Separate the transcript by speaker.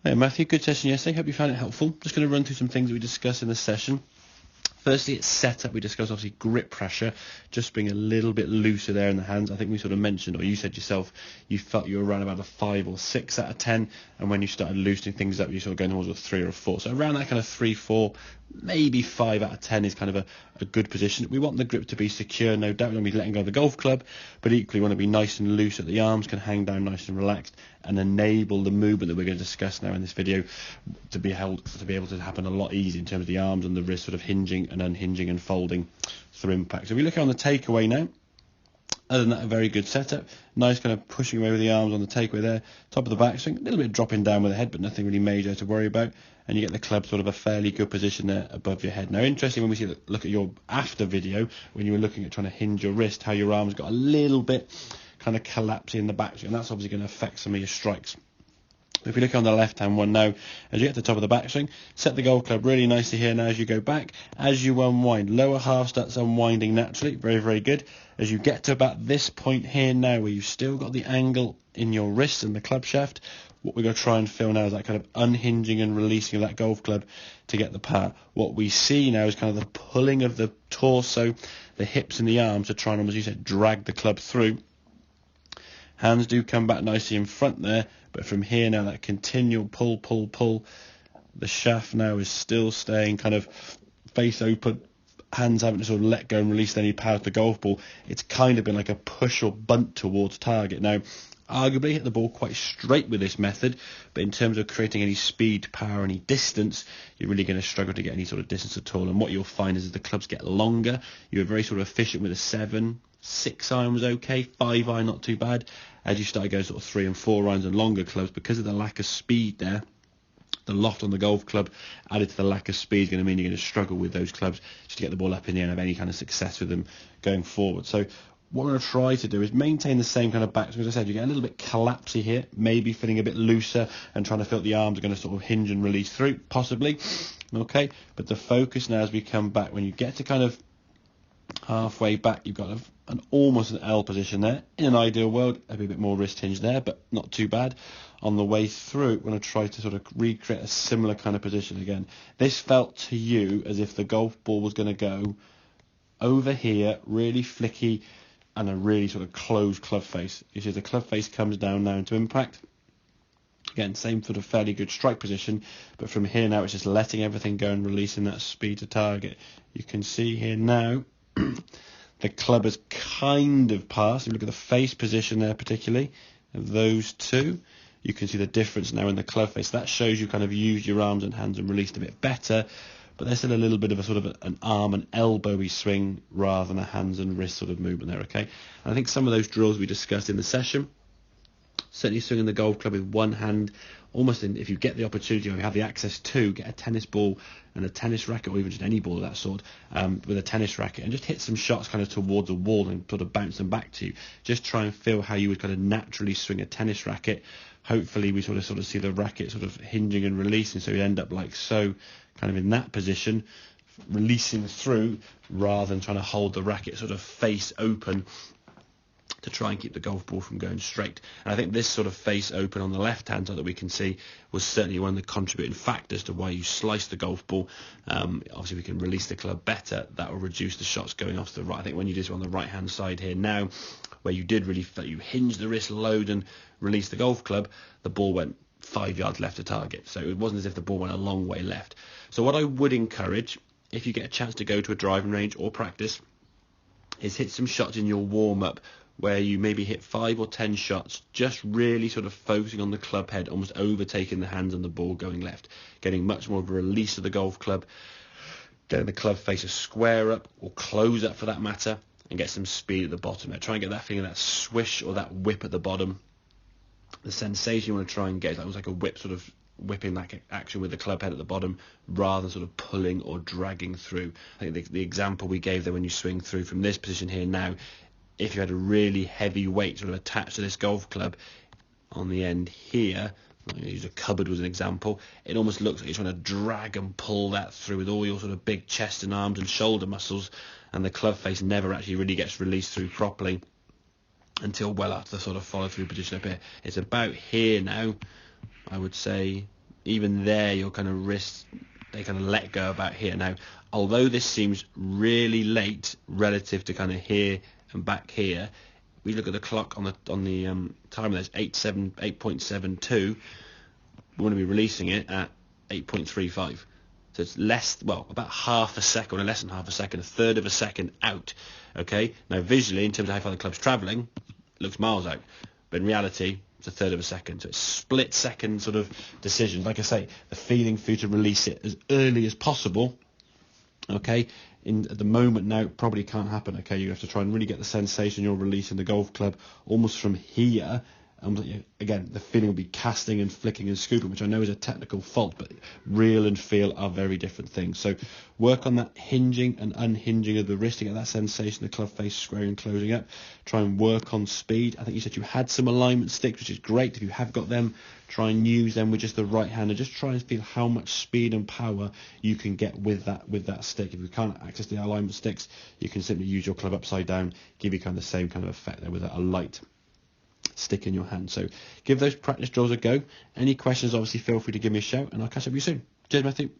Speaker 1: Hey Matthew, good session yesterday. Hope you found it helpful. Just going to run through some things that we discussed in the session. Firstly, it's setup. We discussed obviously grip pressure, just being a little bit looser there in the hands. I think we sort of mentioned, or you said yourself, you felt you were around about a 5 or 6 out of 10, and when you started loosening things up, you sort of going towards a 3 or a 4. So around that kind of 3, 4, maybe 5 out of 10 is kind of a good position. We want the grip to be secure, no doubt. We don't be letting go of the golf club, but equally want to be nice and loose at the arms, can hang down nice and relaxed, and enable the movement that we're going to discuss now in this video to be able to happen a lot easier in terms of the arms and the wrist sort of hinging and unhinging and folding through impact. So we look on the takeaway now. Other than that, a very good setup. Nice kind of pushing away with the arms on the takeaway there. Top of the backswing, a little bit dropping down with the head, but nothing really major to worry about. And you get the club sort of a fairly good position there above your head. Now, interesting when we look at your after video, when you were looking at trying to hinge your wrist, how your arms got a little bit kind of collapsing in the backswing, and that's obviously going to affect some of your strikes. If you look on the left-hand one now, as you get to the top of the backswing, set the golf club really nicely here now as you go back. As you unwind, lower half starts unwinding naturally, very, very good. As you get to about this point here now, where you've still got the angle in your wrist and the club shaft, what we're going to try and feel now is that kind of unhinging and releasing of that golf club to get the par. What we see now is kind of the pulling of the torso, the hips and the arms to try and, as you said, drag the club through. Hands do come back nicely in front there, but from here now, that continual pull, pull, pull. The shaft now is still staying kind of face open. Hands haven't sort of let go and released any power to the golf ball. It's kind of been like a push or bunt towards target. Now, arguably hit the ball quite straight with this method, but in terms of creating any speed, power, any distance, you're really going to struggle to get any sort of distance at all. And what you'll find is as the clubs get longer, you're very sort of efficient with a 7, 6 iron was okay, 5 iron not too bad. As you start going sort of 3 and 4 irons and longer clubs, because of the lack of speed there, the loft on the golf club added to the lack of speed is going to mean you're going to struggle with those clubs just to get the ball up in the air and have any kind of success with them going forward. So what I'm going to try to do is maintain the same kind of backswing. As I said, you get a little bit collapsy here, maybe feeling a bit looser and trying to feel the arms are going to sort of hinge and release through, possibly. Okay, but the focus now as we come back, when you get to kind of halfway back, you've got almost an L position there. In an ideal world, a bit more wrist hinge there, but not too bad. On the way through, we're going to try to sort of recreate a similar kind of position again. This felt to you as if the golf ball was going to go over here, really flicky, and a really sort of closed club face. You see the club face comes down now into impact. Again, same sort of fairly good strike position, but from here now it's just letting everything go and releasing that speed to target. You can see here now the club has kind of passed. If you look at the face position there particularly, of those two, you can see the difference now in the club face. That shows you kind of used your arms and hands and released a bit better, but there's still a little bit of a sort of an arm and elbowy swing rather than a hands and wrist sort of movement there, okay? And I think some of those drills we discussed in the session, certainly swinging the golf club with one hand, almost if you get the opportunity or you have the access to, get a tennis ball and a tennis racket, or even just any ball of that sort, with a tennis racket, and just hit some shots kind of towards a wall and sort of bounce them back to you. Just try and feel how you would kind of naturally swing a tennis racket. Hopefully we sort of see the racket sort of hinging and releasing, so you end up like so, kind of in that position, releasing through rather than trying to hold the racket sort of face open to try and keep the golf ball from going straight. And I think this sort of face open on the left hand side that we can see was certainly one of the contributing factors to why you sliced the golf ball. Obviously we can release the club better, that will reduce the shots going off to the right. I think when you did it on the right hand side here now, where you did really feel you hinge the wrist, load and release the golf club, the ball went 5 yards left to target. So it wasn't as if the ball went a long way left. So what I would encourage, if you get a chance to go to a driving range or practice, is hit some shots in your warm-up where you maybe hit 5 or 10 shots, just really sort of focusing on the club head, almost overtaking the hands on the ball going left, getting much more of a release of the golf club, getting the club face a square up or close up for that matter, and get some speed at the bottom there. Try and get that feeling of that swish or that whip at the bottom. The sensation you want to try and get is almost like a whip, sort of whipping that action with the club head at the bottom rather than sort of pulling or dragging through. I think the example we gave there when you swing through from this position here now, if you had a really heavy weight sort of attached to this golf club on the end here, I'm going to use a cupboard as an example, it almost looks like you're trying to drag and pull that through with all your sort of big chest and arms and shoulder muscles, and the club face never actually really gets released through properly until well after the sort of follow through position up here. It's about here now, I would say, even there, your kind of wrists, they kind of let go about here. Now, although this seems really late relative to kind of here and back here, we look at the clock on the timer. There's 8.72. We want to be releasing it at 8.35. So it's less, well, about half a second, or less than half a second, a third of a second out. Okay. Now, visually, in terms of how far the club's travelling, it looks miles out, but in reality, it's a third of a second. So it's split second sort of decision. Like I say, the feeling for you to release it as early as possible. Okay. At the moment now, it probably can't happen. Okay, you have to try and really get the sensation you're releasing the golf club almost from here. Again, the feeling will be casting and flicking and scooping, which I know is a technical fault, but real and feel are very different things. So work on that hinging and unhinging of the wrist to get that sensation, the club face squaring and closing up. Try and work on speed. I think you said you had some alignment sticks, which is great. If you have got them, try and use them with just the right hand and just try and feel how much speed and power you can get with that stick. If you can't access the alignment sticks, you can simply use your club upside down, give you kind of the same kind of effect there with a light stick in your hand. So give those practice drills a go. Any questions, obviously feel free to give me a shout, and I'll catch up with you soon. Cheers, Matthew.